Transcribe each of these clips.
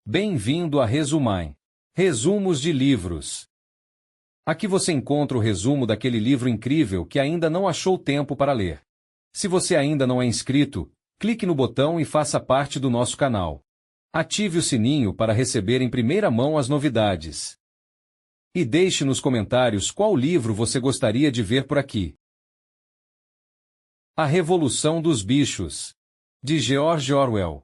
Bem-vindo a Resumai. Resumos de livros. Aqui você encontra o resumo daquele livro incrível que ainda não achou tempo para ler. Se você ainda não é inscrito, clique no botão e faça parte do nosso canal. Ative o sininho para receber em primeira mão as novidades. E deixe nos comentários qual livro você gostaria de ver por aqui. A Revolução dos Bichos, de George Orwell.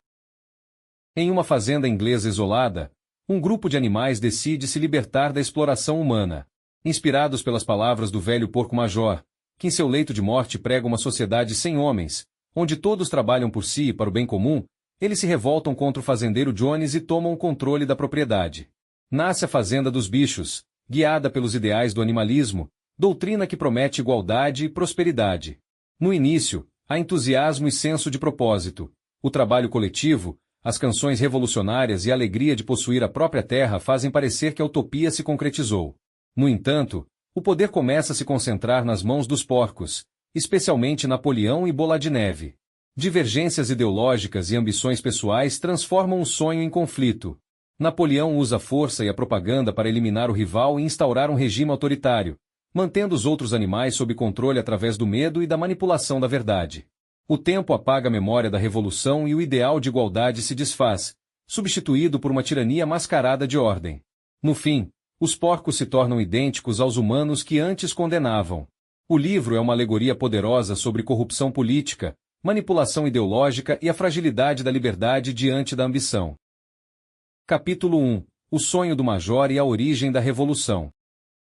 Em uma fazenda inglesa isolada, um grupo de animais decide se libertar da exploração humana. Inspirados pelas palavras do velho porco-major, que em seu leito de morte prega uma sociedade sem homens, onde todos trabalham por si e para o bem comum, eles se revoltam contra o fazendeiro Jones e tomam o controle da propriedade. Nasce a Fazenda dos Bichos, guiada pelos ideais do animalismo, doutrina que promete igualdade e prosperidade. No início, há entusiasmo e senso de propósito. O trabalho coletivo, as canções revolucionárias e a alegria de possuir a própria terra fazem parecer que a utopia se concretizou. No entanto, o poder começa a se concentrar nas mãos dos porcos, especialmente Napoleão e Bola de Neve. Divergências ideológicas e ambições pessoais transformam o sonho em conflito. Napoleão usa a força e a propaganda para eliminar o rival e instaurar um regime autoritário, mantendo os outros animais sob controle através do medo e da manipulação da verdade. O tempo apaga a memória da revolução e o ideal de igualdade se desfaz, substituído por uma tirania mascarada de ordem. No fim, os porcos se tornam idênticos aos humanos que antes condenavam. O livro é uma alegoria poderosa sobre corrupção política, manipulação ideológica e a fragilidade da liberdade diante da ambição. Capítulo 1. O sonho do Major e a origem da revolução.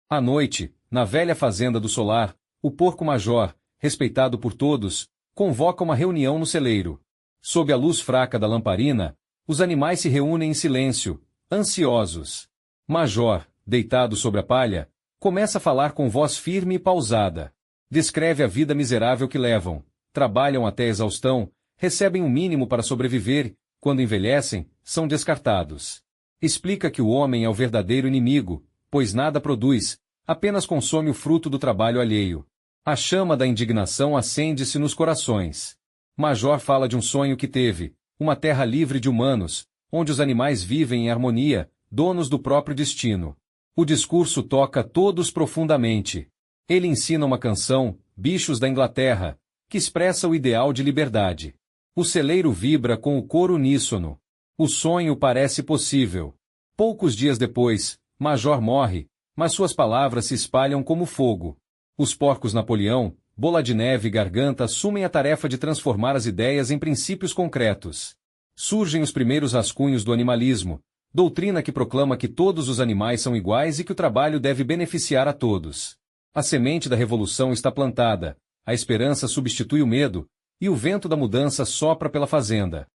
À noite, na velha fazenda do Solar, o porco-major, respeitado por todos, convoca uma reunião no celeiro. Sob a luz fraca da lamparina, os animais se reúnem em silêncio, ansiosos. Major, deitado sobre a palha, começa a falar com voz firme e pausada. Descreve a vida miserável que levam, trabalham até exaustão, recebem o mínimo para sobreviver, quando envelhecem, são descartados. Explica que o homem é o verdadeiro inimigo, pois nada produz, apenas consome o fruto do trabalho alheio. A chama da indignação acende-se nos corações. Major fala de um sonho que teve, uma terra livre de humanos, onde os animais vivem em harmonia, donos do próprio destino. O discurso toca todos profundamente. Ele ensina uma canção, Bichos da Inglaterra, que expressa o ideal de liberdade. O celeiro vibra com o coro uníssono. O sonho parece possível. Poucos dias depois, Major morre, mas suas palavras se espalham como fogo. Os porcos Napoleão, Bola de Neve e Garganta assumem a tarefa de transformar as ideias em princípios concretos. Surgem os primeiros rascunhos do animalismo, doutrina que proclama que todos os animais são iguais e que o trabalho deve beneficiar a todos. A semente da revolução está plantada, a esperança substitui o medo, e o vento da mudança sopra pela fazenda.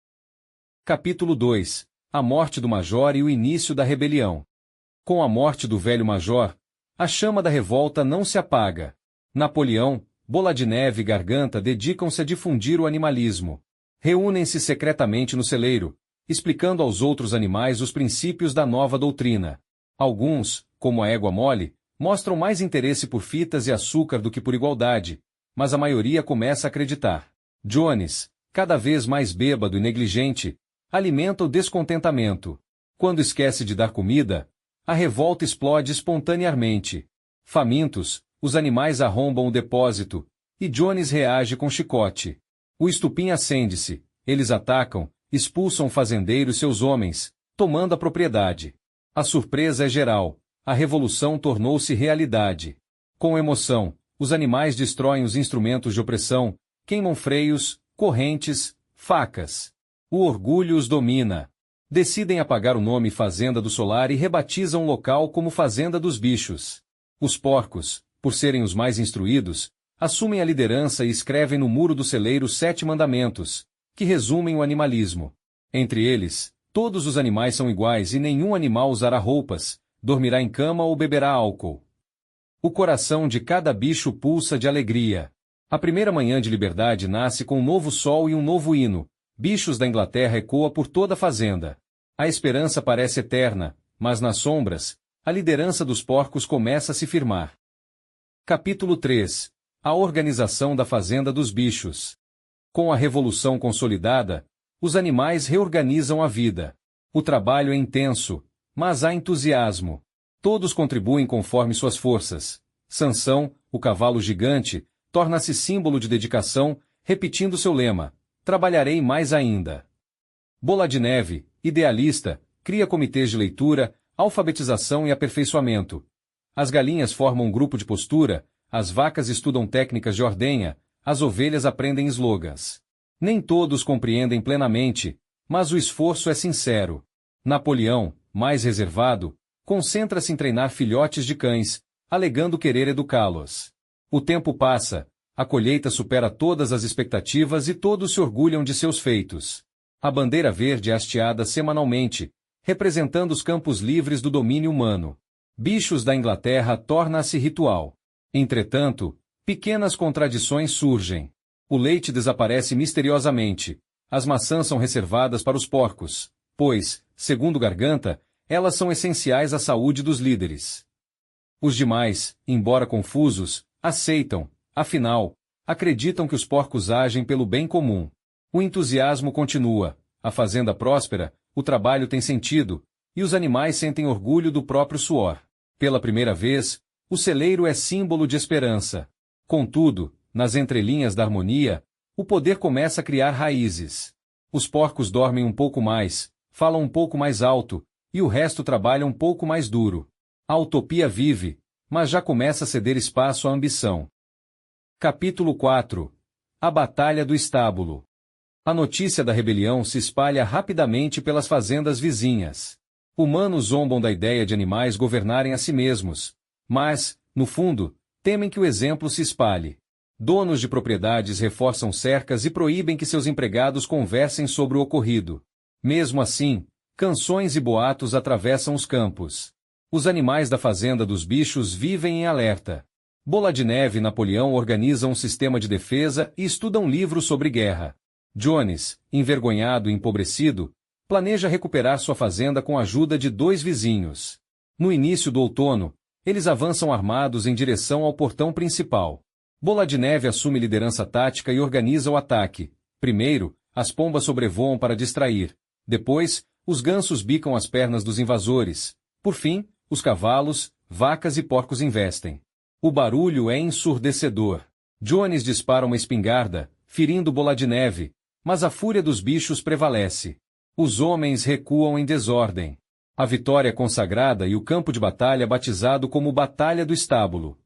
Capítulo 2. A morte do Major e o início da rebelião. Com a morte do velho Major, a chama da revolta não se apaga. Napoleão, Bola de Neve e Garganta dedicam-se a difundir o animalismo. Reúnem-se secretamente no celeiro, explicando aos outros animais os princípios da nova doutrina. Alguns, como a égua mole, mostram mais interesse por fitas e açúcar do que por igualdade, mas a maioria começa a acreditar. Jones, cada vez mais bêbado e negligente, alimenta o descontentamento. Quando esquece de dar comida, a revolta explode espontaneamente. Famintos, os animais arrombam o depósito, e Jones reage com chicote. O estupim acende-se, eles atacam, expulsam o fazendeiro e seus homens, tomando a propriedade. A surpresa é geral, a revolução tornou-se realidade. Com emoção, os animais destroem os instrumentos de opressão, queimam freios, correntes, facas. O orgulho os domina. Decidem apagar o nome Fazenda do Solar e rebatizam o local como Fazenda dos Bichos. Os porcos, por serem os mais instruídos, assumem a liderança e escrevem no muro do celeiro 7 mandamentos, que resumem o animalismo. Entre eles, todos os animais são iguais e nenhum animal usará roupas, dormirá em cama ou beberá álcool. O coração de cada bicho pulsa de alegria. A primeira manhã de liberdade nasce com um novo sol e um novo hino. Bichos da Inglaterra ecoa por toda a fazenda. A esperança parece eterna, mas nas sombras, a liderança dos porcos começa a se firmar. Capítulo 3. A organização da Fazenda dos Bichos. Com a revolução consolidada, os animais reorganizam a vida. O trabalho é intenso, mas há entusiasmo. Todos contribuem conforme suas forças. Sansão, o cavalo gigante, torna-se símbolo de dedicação, repetindo seu lema: trabalharei mais ainda. Bola de Neve, idealista, cria comitês de leitura, alfabetização e aperfeiçoamento. As galinhas formam um grupo de postura, as vacas estudam técnicas de ordenha, as ovelhas aprendem slogans. Nem todos compreendem plenamente, mas o esforço é sincero. Napoleão, mais reservado, concentra-se em treinar filhotes de cães, alegando querer educá-los. O tempo passa, a colheita supera todas as expectativas e todos se orgulham de seus feitos. A bandeira verde é hasteada semanalmente, representando os campos livres do domínio humano. Bichos da Inglaterra torna-se ritual. Entretanto, pequenas contradições surgem. O leite desaparece misteriosamente. As maçãs são reservadas para os porcos, pois, segundo Garganta, elas são essenciais à saúde dos líderes. Os demais, embora confusos, aceitam, afinal, acreditam que os porcos agem pelo bem comum. O entusiasmo continua, a fazenda próspera, o trabalho tem sentido, e os animais sentem orgulho do próprio suor. Pela primeira vez, o celeiro é símbolo de esperança. Contudo, nas entrelinhas da harmonia, o poder começa a criar raízes. Os porcos dormem um pouco mais, falam um pouco mais alto, e o resto trabalha um pouco mais duro. A utopia vive, mas já começa a ceder espaço à ambição. Capítulo 4. A Batalha do Estábulo. A notícia da rebelião se espalha rapidamente pelas fazendas vizinhas. Humanos zombam da ideia de animais governarem a si mesmos, mas, no fundo, temem que o exemplo se espalhe. Donos de propriedades reforçam cercas e proíbem que seus empregados conversem sobre o ocorrido. Mesmo assim, canções e boatos atravessam os campos. Os animais da fazenda dos bichos vivem em alerta. Bola de Neve e Napoleão organizam um sistema de defesa e estudam livros sobre guerra. Jones, envergonhado e empobrecido, planeja recuperar sua fazenda com a ajuda de 2 vizinhos. No início do outono, eles avançam armados em direção ao portão principal. Bola de Neve assume liderança tática e organiza o ataque. Primeiro, as pombas sobrevoam para distrair. Depois, os gansos bicam as pernas dos invasores. Por fim, os cavalos, vacas e porcos investem. O barulho é ensurdecedor. Jones dispara uma espingarda, ferindo Bola de Neve, mas a fúria dos bichos prevalece. Os homens recuam em desordem. A vitória é consagrada e o campo de batalha batizado como Batalha do Estábulo.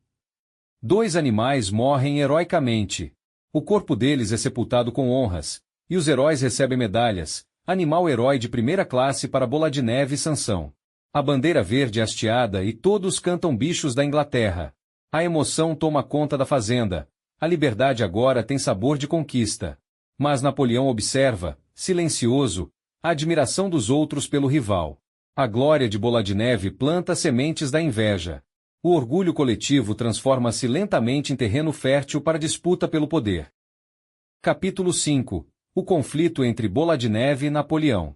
2 animais morrem heroicamente. O corpo deles é sepultado com honras, e os heróis recebem medalhas, animal herói de primeira classe para Bola de Neve e Sansão. A bandeira verde é hasteada e todos cantam bichos da Inglaterra. A emoção toma conta da fazenda. A liberdade agora tem sabor de conquista. Mas Napoleão observa, silencioso, a admiração dos outros pelo rival. A glória de Bola de Neve planta sementes da inveja. O orgulho coletivo transforma-se lentamente em terreno fértil para disputa pelo poder. Capítulo 5. O conflito entre Bola de Neve e Napoleão.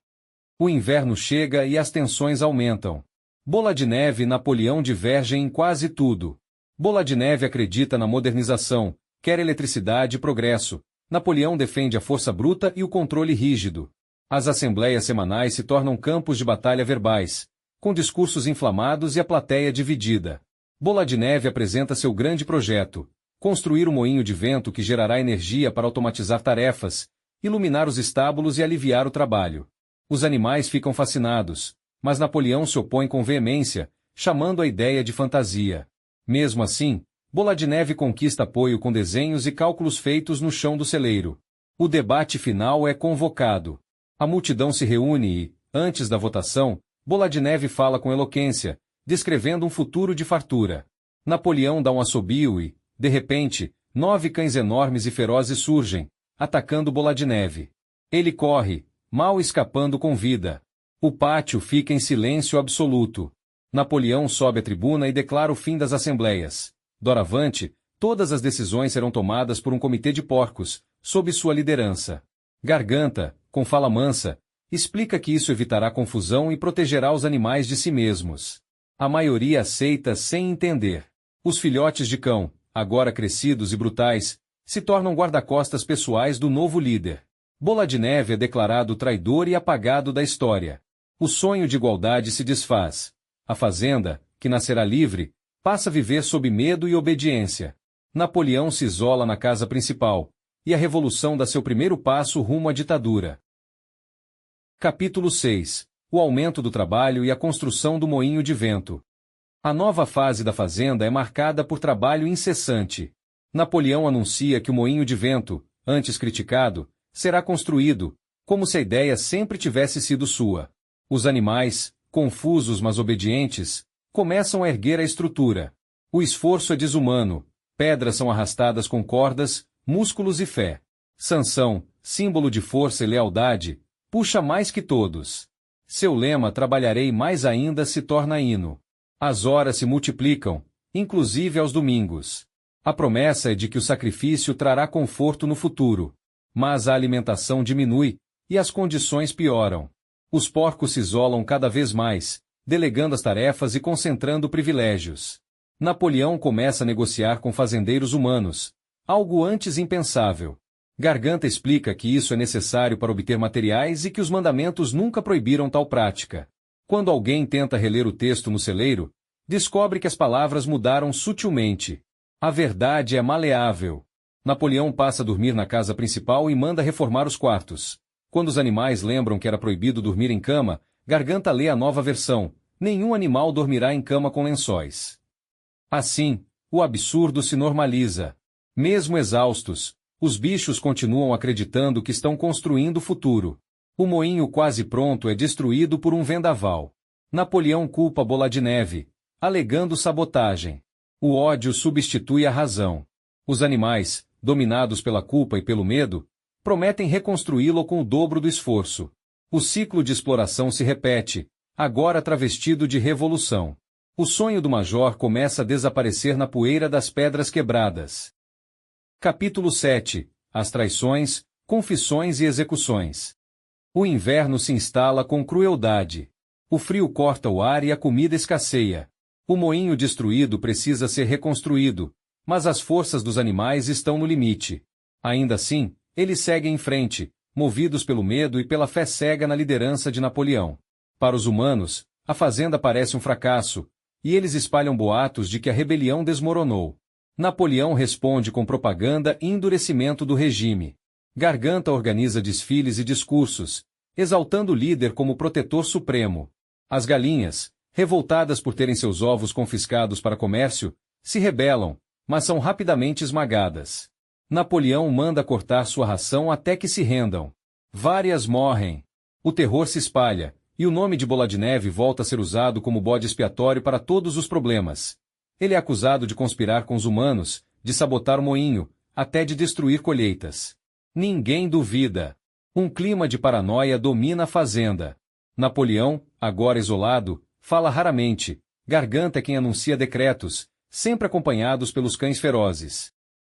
O inverno chega e as tensões aumentam. Bola de Neve e Napoleão divergem em quase tudo. Bola de Neve acredita na modernização, quer eletricidade e progresso. Napoleão defende a força bruta e o controle rígido. As assembleias semanais se tornam campos de batalha verbais, com discursos inflamados e a plateia dividida. Bola de Neve apresenta seu grande projeto: construir um moinho de vento que gerará energia para automatizar tarefas, iluminar os estábulos e aliviar o trabalho. Os animais ficam fascinados, mas Napoleão se opõe com veemência, chamando a ideia de fantasia. Mesmo assim, Bola de Neve conquista apoio com desenhos e cálculos feitos no chão do celeiro. O debate final é convocado. A multidão se reúne e, antes da votação, Bola de Neve fala com eloquência, descrevendo um futuro de fartura. Napoleão dá um assobio e, de repente, 9 cães enormes e ferozes surgem, atacando Bola de Neve. Ele corre, mal escapando com vida. O pátio fica em silêncio absoluto. Napoleão sobe à tribuna e declara o fim das assembleias. Doravante, todas as decisões serão tomadas por um comitê de porcos, sob sua liderança. Garganta, com fala mansa, explica que isso evitará confusão e protegerá os animais de si mesmos. A maioria aceita sem entender. Os filhotes de cão, agora crescidos e brutais, se tornam guarda-costas pessoais do novo líder. Bola de Neve é declarado traidor e apagado da história. O sonho de igualdade se desfaz. A fazenda, que nascerá livre, passa a viver sob medo e obediência. Napoleão se isola na casa principal, e a revolução dá seu primeiro passo rumo à ditadura. Capítulo 6. O aumento do trabalho e a construção do moinho de vento. A nova fase da fazenda é marcada por trabalho incessante. Napoleão anuncia que o moinho de vento, antes criticado, será construído, como se a ideia sempre tivesse sido sua. Os animais, confusos mas obedientes, começam a erguer a estrutura. O esforço é desumano, pedras são arrastadas com cordas, músculos e fé. Sansão, símbolo de força e lealdade, puxa mais que todos. Seu lema "trabalharei mais ainda" se torna hino. As horas se multiplicam, inclusive aos domingos. A promessa é de que o sacrifício trará conforto no futuro. Mas a alimentação diminui, e as condições pioram. Os porcos se isolam cada vez mais, delegando as tarefas e concentrando privilégios. Napoleão começa a negociar com fazendeiros humanos, algo antes impensável. Garganta explica que isso é necessário para obter materiais e que os mandamentos nunca proibiram tal prática. Quando alguém tenta reler o texto no celeiro, descobre que as palavras mudaram sutilmente. A verdade é maleável. Napoleão passa a dormir na casa principal e manda reformar os quartos. Quando os animais lembram que era proibido dormir em cama, Garganta lê a nova versão: nenhum animal dormirá em cama com lençóis. Assim, o absurdo se normaliza. Mesmo exaustos, os bichos continuam acreditando que estão construindo o futuro. O moinho quase pronto é destruído por um vendaval. Napoleão culpa Bola de Neve, alegando sabotagem. O ódio substitui a razão. Os animais, dominados pela culpa e pelo medo, prometem reconstruí-lo com o dobro do esforço. O ciclo de exploração se repete, agora travestido de revolução. O sonho do major começa a desaparecer na poeira das pedras quebradas. Capítulo 7. As traições, confissões e execuções. O inverno se instala com crueldade. O frio corta o ar e a comida escasseia. O moinho destruído precisa ser reconstruído, mas as forças dos animais estão no limite. Ainda assim, eles seguem em frente, movidos pelo medo e pela fé cega na liderança de Napoleão. Para os humanos, a fazenda parece um fracasso, e eles espalham boatos de que a rebelião desmoronou. Napoleão responde com propaganda e endurecimento do regime. Garganta organiza desfiles e discursos, exaltando o líder como protetor supremo. As galinhas, revoltadas por terem seus ovos confiscados para comércio, se rebelam, mas são rapidamente esmagadas. Napoleão manda cortar sua ração até que se rendam. Várias morrem. O terror se espalha, e o nome de Bola de Neve volta a ser usado como bode expiatório para todos os problemas. Ele é acusado de conspirar com os humanos, de sabotar o moinho, até de destruir colheitas. Ninguém duvida. Um clima de paranoia domina a fazenda. Napoleão, agora isolado, fala raramente. Garganta é quem anuncia decretos, sempre acompanhados pelos cães ferozes.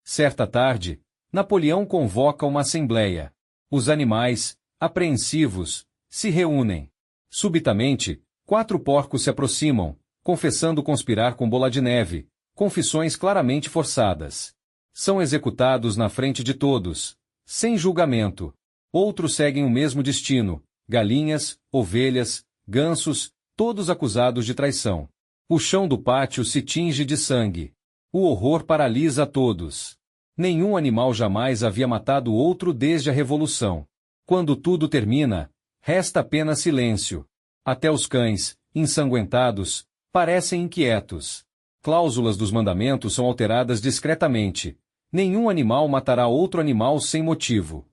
Certa tarde, Napoleão convoca uma assembleia. Os animais, apreensivos, se reúnem. Subitamente, 4 porcos se aproximam, confessando conspirar com Bola de Neve, confissões claramente forçadas. São executados na frente de todos, sem julgamento. Outros seguem o mesmo destino: galinhas, ovelhas, gansos, todos acusados de traição. O chão do pátio se tinge de sangue. O horror paralisa a todos. Nenhum animal jamais havia matado outro desde a Revolução. Quando tudo termina, resta apenas silêncio. Até os cães, ensanguentados, parecem inquietos. Cláusulas dos mandamentos são alteradas discretamente. Nenhum animal matará outro animal sem motivo.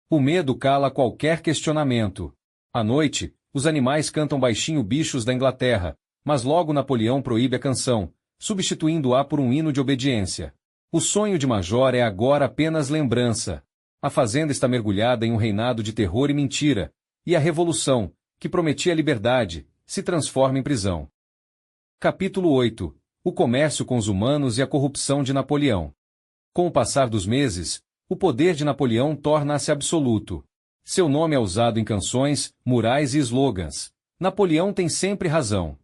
O medo cala qualquer questionamento. À noite, os animais cantam baixinho Bichos da Inglaterra, mas logo Napoleão proíbe a canção, substituindo-a por um hino de obediência. O sonho de Major é agora apenas lembrança. A fazenda está mergulhada em um reinado de terror e mentira, e a revolução, que prometia liberdade, se transforma em prisão. Capítulo 8. O comércio com os humanos e a corrupção de Napoleão. Com o passar dos meses, o poder de Napoleão torna-se absoluto. Seu nome é usado em canções, murais e slogans. Napoleão tem sempre razão.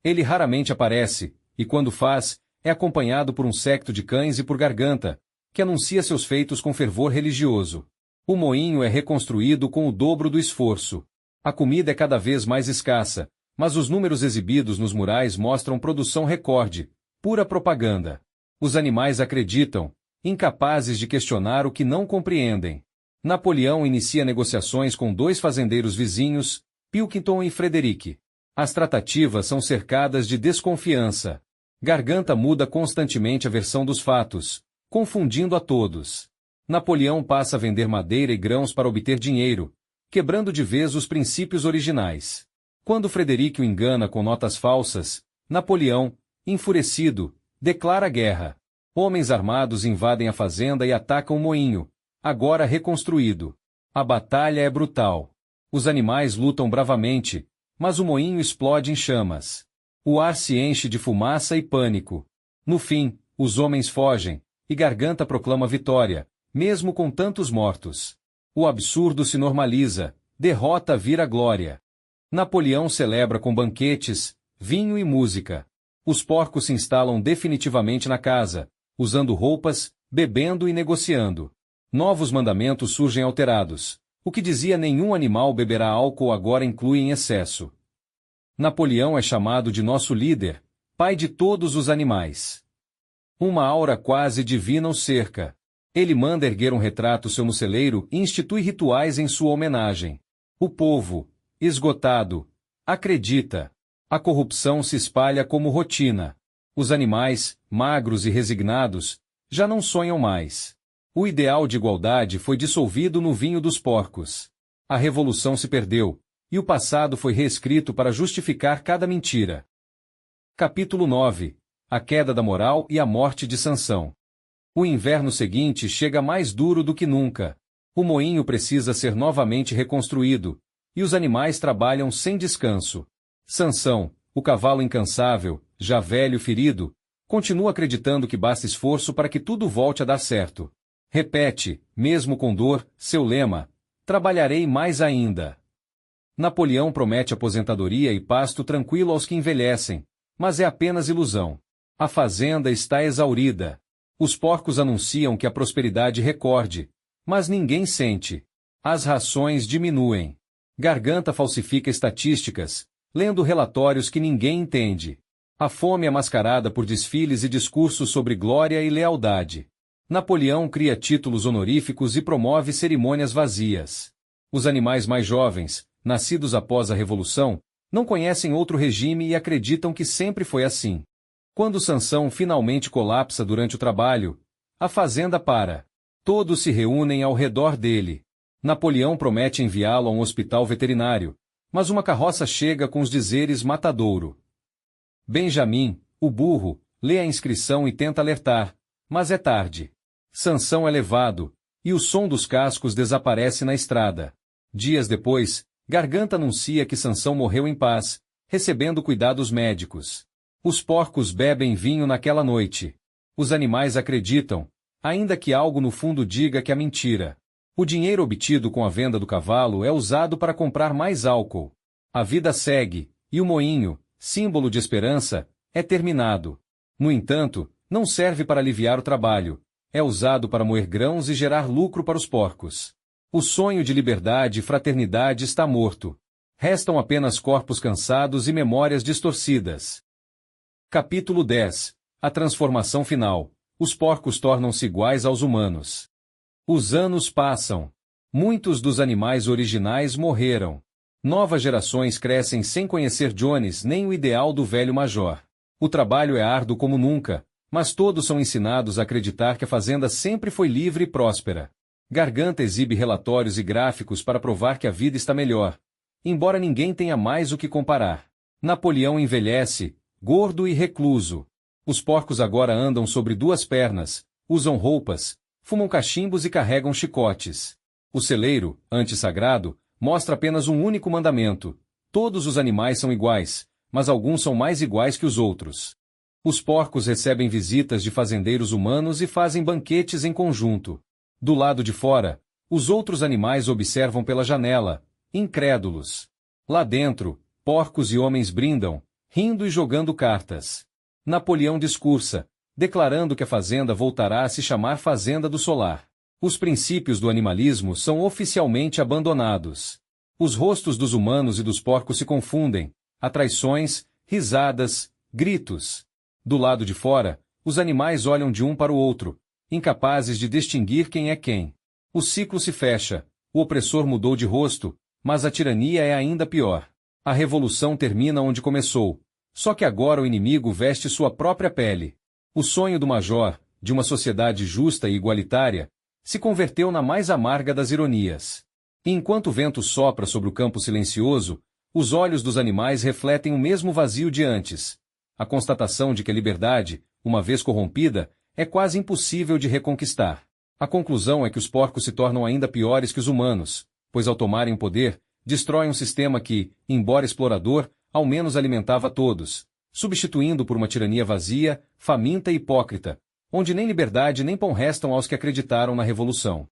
Ele raramente aparece, e quando faz, é acompanhado por um séquito de cães e por Garganta, que anuncia seus feitos com fervor religioso. O moinho é reconstruído com o dobro do esforço. A comida é cada vez mais escassa, mas os números exibidos nos murais mostram produção recorde, pura propaganda. Os animais acreditam, incapazes de questionar o que não compreendem. Napoleão inicia negociações com 2 fazendeiros vizinhos, Pilkington e Frederick. As tratativas são cercadas de desconfiança. Garganta muda constantemente a versão dos fatos, confundindo a todos. Napoleão passa a vender madeira e grãos para obter dinheiro, quebrando de vez os princípios originais. Quando Frederick o engana com notas falsas, Napoleão, enfurecido, declara guerra. Homens armados invadem a fazenda e atacam o moinho, agora reconstruído. A batalha é brutal. Os animais lutam bravamente, mas o moinho explode em chamas. O ar se enche de fumaça e pânico. No fim, os homens fogem, e Garganta proclama vitória, mesmo com tantos mortos. O absurdo se normaliza, derrota vira glória. Napoleão celebra com banquetes, vinho e música. Os porcos se instalam definitivamente na casa, usando roupas, bebendo e negociando. Novos mandamentos surgem alterados. O que dizia nenhum animal beberá álcool agora inclui em excesso. Napoleão é chamado de nosso líder, pai de todos os animais. Uma aura quase divina o cerca. Ele manda erguer um retrato seu no celeiro e institui rituais em sua homenagem. O povo, esgotado, acredita. A corrupção se espalha como rotina. Os animais, magros e resignados, já não sonham mais. O ideal de igualdade foi dissolvido no vinho dos porcos. A revolução se perdeu, e o passado foi reescrito para justificar cada mentira. Capítulo 9. A queda da moral e a morte de Sansão. O inverno seguinte chega mais duro do que nunca. O moinho precisa ser novamente reconstruído, e os animais trabalham sem descanso. Sansão, o cavalo incansável, já velho e ferido, continua acreditando que basta esforço para que tudo volte a dar certo. Repete, mesmo com dor, seu lema: trabalharei mais ainda. Napoleão promete aposentadoria e pasto tranquilo aos que envelhecem, mas é apenas ilusão. A fazenda está exaurida. Os porcos anunciam que a prosperidade recorde, mas ninguém sente. As rações diminuem. Garganta falsifica estatísticas, lendo relatórios que ninguém entende. A fome é mascarada por desfiles e discursos sobre glória e lealdade. Napoleão cria títulos honoríficos e promove cerimônias vazias. Os animais mais jovens, nascidos após a Revolução, não conhecem outro regime e acreditam que sempre foi assim. Quando Sansão finalmente colapsa durante o trabalho, a fazenda para. Todos se reúnem ao redor dele. Napoleão promete enviá-lo a um hospital veterinário, mas uma carroça chega com os dizeres matadouro. Benjamin, o burro, lê a inscrição e tenta alertar, mas é tarde. Sansão é levado, e o som dos cascos desaparece na estrada. Dias depois, Garganta anuncia que Sansão morreu em paz, recebendo cuidados médicos. Os porcos bebem vinho naquela noite. Os animais acreditam, ainda que algo no fundo diga que é mentira. O dinheiro obtido com a venda do cavalo é usado para comprar mais álcool. A vida segue, e o moinho, símbolo de esperança, é terminado. No entanto, não serve para aliviar o trabalho. É usado para moer grãos e gerar lucro para os porcos. O sonho de liberdade e fraternidade está morto. Restam apenas corpos cansados e memórias distorcidas. Capítulo 10. A transformação final. Os porcos tornam-se iguais aos humanos. Os anos passam. Muitos dos animais originais morreram. Novas gerações crescem sem conhecer Jones nem o ideal do velho major. O trabalho é árduo como nunca, mas todos são ensinados a acreditar que a fazenda sempre foi livre e próspera. Garganta exibe relatórios e gráficos para provar que a vida está melhor, embora ninguém tenha mais o que comparar. Napoleão envelhece, gordo e recluso. Os porcos agora andam sobre 2 pernas, usam roupas, fumam cachimbos e carregam chicotes. O celeiro, antes sagrado, mostra apenas um único mandamento: todos os animais são iguais, mas alguns são mais iguais que os outros. Os porcos recebem visitas de fazendeiros humanos e fazem banquetes em conjunto. Do lado de fora, os outros animais observam pela janela, incrédulos. Lá dentro, porcos e homens brindam, rindo e jogando cartas. Napoleão discursa, declarando que a fazenda voltará a se chamar Fazenda do Solar. Os princípios do animalismo são oficialmente abandonados. Os rostos dos humanos e dos porcos se confundem, há traições, risadas, gritos. Do lado de fora, os animais olham de um para o outro, incapazes de distinguir quem é quem. O ciclo se fecha, o opressor mudou de rosto, mas a tirania é ainda pior. A revolução termina onde começou, só que agora o inimigo veste sua própria pele. O sonho do major, de uma sociedade justa e igualitária, se converteu na mais amarga das ironias. E enquanto o vento sopra sobre o campo silencioso, os olhos dos animais refletem o mesmo vazio de antes. A constatação de que a liberdade, uma vez corrompida, é quase impossível de reconquistar. A conclusão é que os porcos se tornam ainda piores que os humanos, pois ao tomarem o poder, destroem um sistema que, embora explorador, ao menos alimentava todos, substituindo por uma tirania vazia, faminta e hipócrita, onde nem liberdade nem pão restam aos que acreditaram na revolução.